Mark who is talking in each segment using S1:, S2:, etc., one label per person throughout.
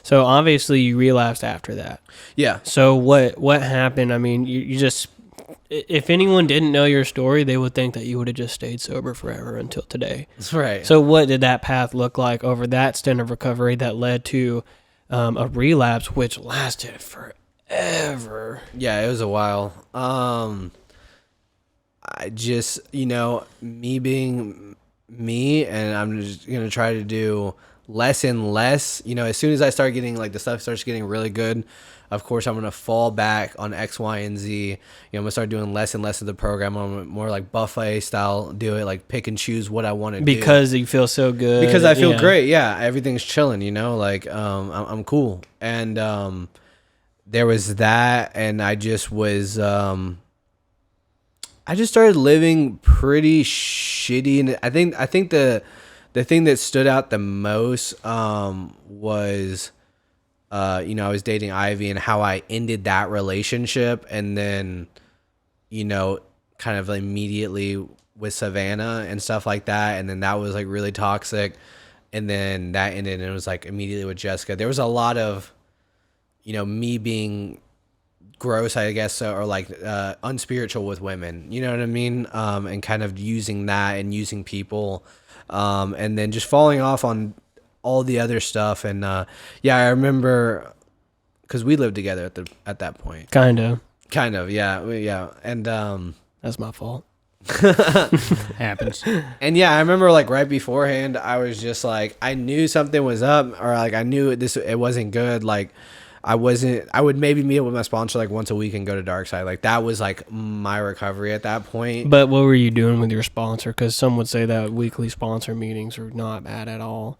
S1: So obviously you relapsed after that.
S2: Yeah.
S1: So what happened? I mean, you just, if anyone didn't know your story, they would think that you would have just stayed sober forever until today.
S2: That's right.
S1: So what did that path look like over that stint of recovery that led to a relapse, which lasted forever?
S2: Yeah, it was a while. I just, me being me, and I'm just going to try to do less and less. As soon as I start getting, like, the stuff starts getting really good, of course, I'm going to fall back on X, Y, and Z. I'm going to start doing less and less of the program. I'm more like buffet style, do it, like pick and choose what I want to do.
S1: Because you feel so good.
S2: Because I feel great. Yeah, everything's chilling, like, I'm cool. And there was that, and I just was... I just started living pretty shitty, and I think the thing that stood out the most was I was dating Ivy, and how I ended that relationship, and then kind of immediately with Savannah and stuff like that, and then that was like really toxic, and then that ended, and it was like immediately with Jessica. There was a lot of me being gross, I guess, or like unspiritual with women, you know what I mean, and kind of using that and using people, and then just falling off on all the other stuff. And I remember because we lived together at that point. Kind of, yeah, and
S1: that's my fault. Happens.
S2: And I remember like right beforehand, I was just like, I knew something was up, or like I knew it wasn't good. Like I would maybe meet up with my sponsor like once a week and go to Dark Side. Like that was like my recovery at that point.
S1: But what were you doing with your sponsor? Because some would say that weekly sponsor meetings are not bad at all.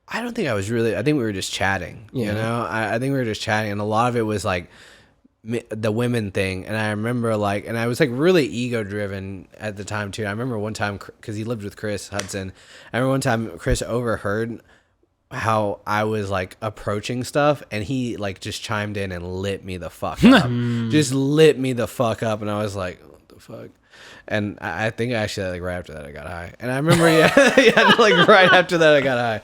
S2: I don't think I was really, I think we were just chatting, I think we were just chatting, and a lot of it was like the women thing. And I remember like, and I was like really ego driven at the time too. I remember one time, because he lived with Chris Hudson, I remember one time Chris overheard how I was like approaching stuff, and he like just chimed in and lit me the fuck up. Just lit me the fuck up, and I was like, what the fuck? And I think actually like right after that I got high. And I remember like right after that I got high.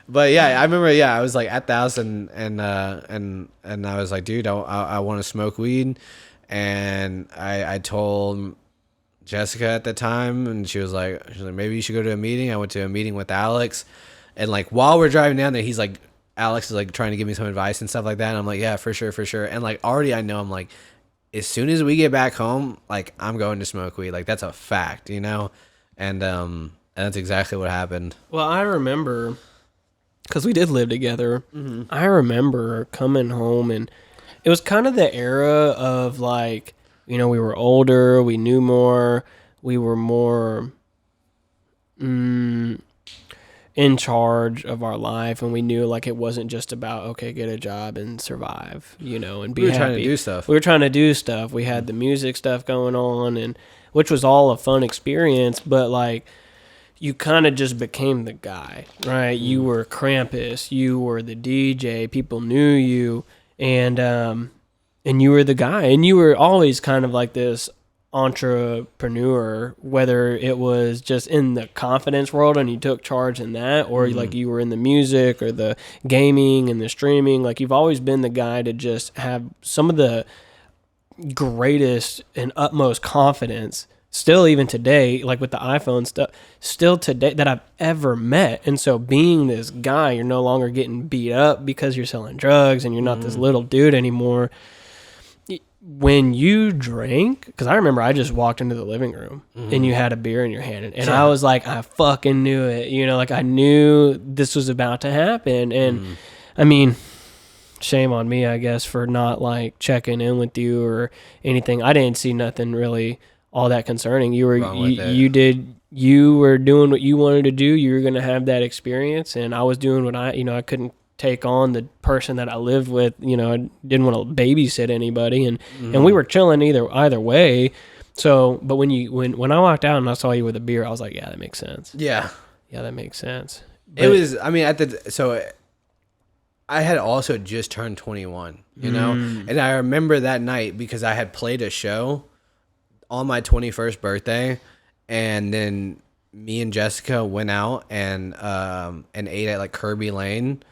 S2: But I remember I was like at the house, and I was like, dude, I want to smoke weed. And I told Jessica at the time, and she was like maybe you should go to a meeting. I went to a meeting with Alex. And like while we're driving down there, he's like, Alex is like trying to give me some advice and stuff like that. And I'm like, yeah, for sure. And like already I know, I'm like, as soon as we get back home, like I'm going to smoke weed. Like that's a fact, And that's exactly what happened.
S1: Well, I remember, because we did live together. Mm-hmm. I remember coming home, and it was kind of the era of like, we were older, we knew more, we were more in charge of our life, and we knew like it wasn't just about get a job and survive, and be happy. We were trying to do stuff. We had the music stuff going on, and which was all a fun experience, but like you kind of just became the guy, right? You were Krampus, you were the DJ, people knew you, and you were the guy, and you were always kind of like this entrepreneur, whether it was just in the confidence world and you took charge in that, or like you were in the music or the gaming and the streaming. Like you've always been the guy to just have some of the greatest and utmost confidence still even today, like with the iPhone stuff, still today that I've ever met. And so being this guy, you're no longer getting beat up because you're selling drugs, and you're not this little dude anymore. When you drank, because I remember I just walked into the living room and you had a beer in your hand, and I was like, I fucking knew it, like I knew this was about to happen. And I mean, shame on me, I guess, for not like checking in with you or anything. I didn't see nothing really all that concerning. You were you were doing what you wanted to do. You were going to have that experience, and I was doing what I couldn't take on the person that I lived with. I didn't want to babysit anybody, and we were chilling either way. So, but when I walked out and I saw you with a beer, I was like, yeah, that makes sense. Yeah, that makes sense. But
S2: it was, I mean, I had also just turned 21, and I remember that night because I had played a show on my 21st birthday, and then me and Jessica went out and ate at like Kirby Lane.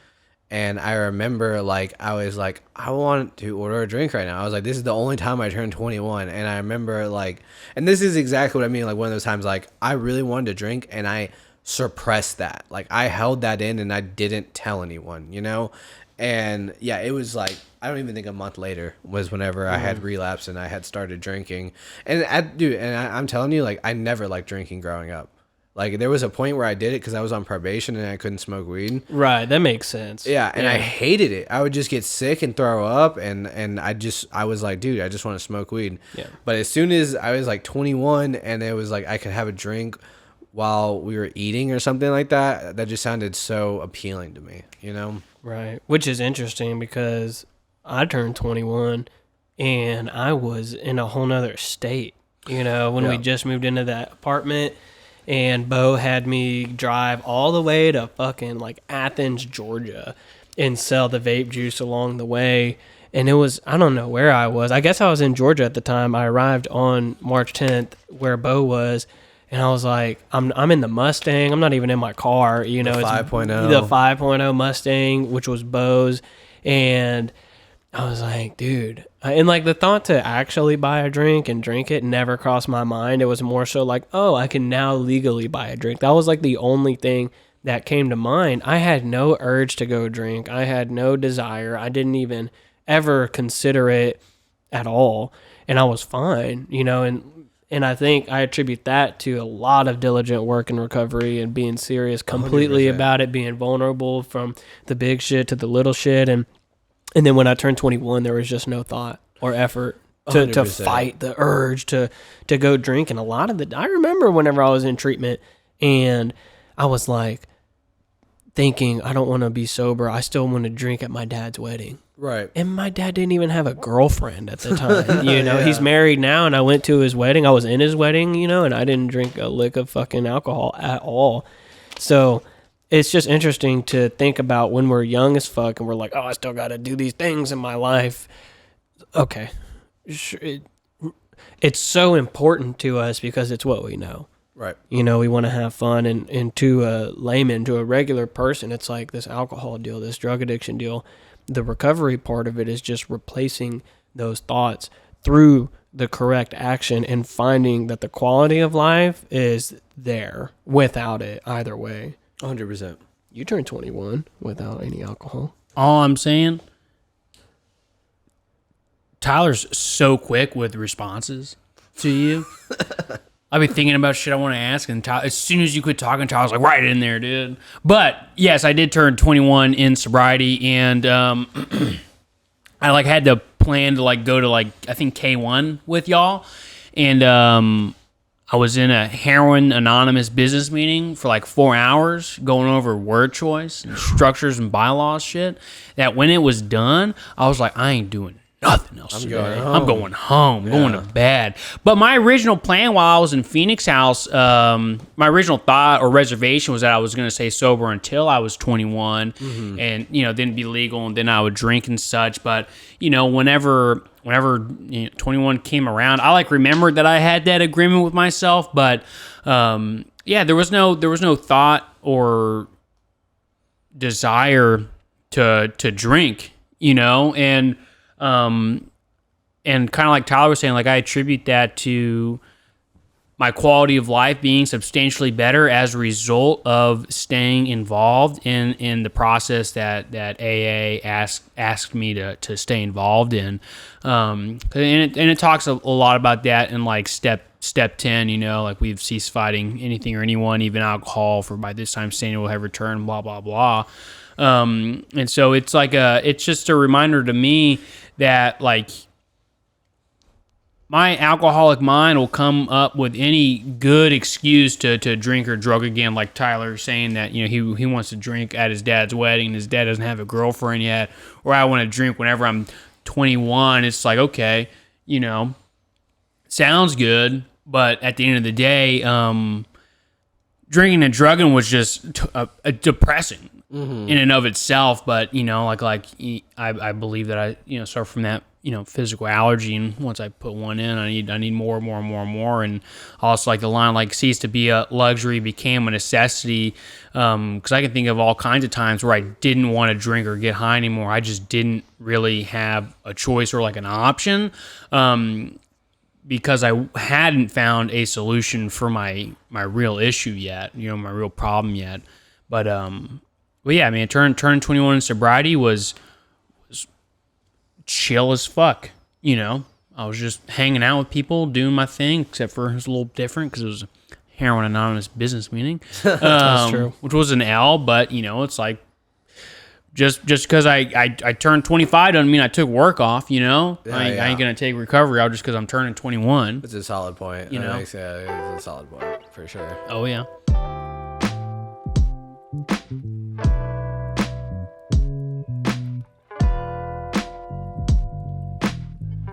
S2: And I remember, like, I was like, I want to order a drink right now. I was like, this is the only time I turned 21. And I remember, like, and this is exactly what I mean. Like, one of those times, like, I really wanted to drink and I suppressed that. Like, I held that in and I didn't tell anyone, you know? And yeah, it was like, I don't even think a month later was whenever I had relapsed and I had started drinking. And I'm telling you, like, I never liked drinking growing up. Like, there was a point where I did it because I was on probation and I couldn't smoke weed.
S1: Right, that makes sense.
S2: Yeah, and I hated it. I would just get sick and throw up, and I was like, dude, I just want to smoke weed.
S1: Yeah.
S2: But as soon as I was like 21 and it was like I could have a drink while we were eating or something like that, that just sounded so appealing to me, you know?
S1: Right, which is interesting because I turned 21 and I was in a whole nother state, you know, when we just moved into that apartment. And Bo had me drive all the way to fucking like Athens, Georgia, and sell the vape juice along the way. And it was, I don't know where I was. I guess I was in Georgia at the time. I arrived on March 10th where Bo was. And I was like, I'm in the Mustang. I'm not even in my car. You know,
S2: the 5.0.
S1: The 5.0 Mustang, which was Bo's. And I was like, dude. And like the thought to actually buy a drink and drink it never crossed my mind. It was more so like, oh, I can now legally buy a drink. That was like the only thing that came to mind. I had no urge to go drink. I had no desire. I didn't even ever consider it at all. And I was fine, you know, and I think I attribute that to a lot of diligent work and recovery and being serious completely
S2: 100%.
S1: about it, being vulnerable from the big shit to the little shit. And then when I turned 21, there was just no thought or effort to fight the urge to go drink. And a lot of I remember whenever I was in treatment and I was like thinking, I don't want to be sober. I still want to drink at my dad's wedding.
S2: Right.
S1: And my dad didn't even have a girlfriend at the time. You know, he's married now and I went to his wedding. I was in his wedding, you know, and I didn't drink a lick of fucking alcohol at all. So it's just interesting to think about when we're young as fuck and we're like, oh, I still got to do these things in my life. Okay. It's so important to us because it's what we know.
S2: Right.
S1: You know, we want to have fun. And to a layman, to a regular person, it's like this alcohol deal, this drug addiction deal. The recovery part of it is just replacing those thoughts through the correct action and finding that the quality of life is there without it either way.
S2: 100%.
S1: You turned 21 without any alcohol.
S3: All I'm saying, Tyler's so quick with responses to you. I've been thinking about shit I want to ask, and as soon as you quit talking, Tyler's like, right in there, dude. But yes, I did turn 21 in sobriety, and I like had to plan to like go to like I think K1 with y'all, and I was in a heroin anonymous business meeting for like 4 hours going over word choice and structures and bylaws shit. That when it was done, I was like, I ain't doing nothing else today. I'm going home, going to bed. But my original plan while I was in Phoenix House, my original thought or reservation was that I was going to stay sober until I was 21 and, you know, then be legal and then I would drink and such. But, you know, whenever 21 came around, I like remembered that I had that agreement with myself. But, yeah, there was no thought or desire to drink, you know, and kind of like Tyler was saying, like I attribute that to my quality of life being substantially better as a result of staying involved in the process that AA asked me to stay involved in. And it talks a lot about that in like step 10, you know, like we've ceased fighting anything or anyone, even alcohol, for by this time Satan will have returned, blah, blah, blah. And so it's like it's just a reminder to me that like my alcoholic mind will come up with any good excuse to drink or drug again, like Tyler saying that, you know, he wants to drink at his dad's wedding and his dad doesn't have a girlfriend yet, or I want to drink whenever I'm 21. It's like, okay, you know, sounds good, but at the end of the day, drinking and drugging was just depressing in and of itself. But, you know, like I believe that I, you know, so from that physical allergy, and once I put one in, I need more, and also like the line like ceased to be a luxury became a necessity, because I can think of all kinds of times where I didn't want to drink or get high anymore. I just didn't really have a choice or like an option, because I hadn't found a solution for my real issue yet, my real problem yet. But yeah, I mean, turn 21 in sobriety was chill as fuck. I was just hanging out with people, doing my thing, except for it was a little different because it was a Heroin Anonymous business meeting.
S1: That's true.
S3: Which was an L, but it's like just because I turned 25 doesn't mean I took work off. I ain't gonna take recovery out just because I'm turning 21.
S2: It's a solid point. It's a solid point for sure.
S3: Oh yeah.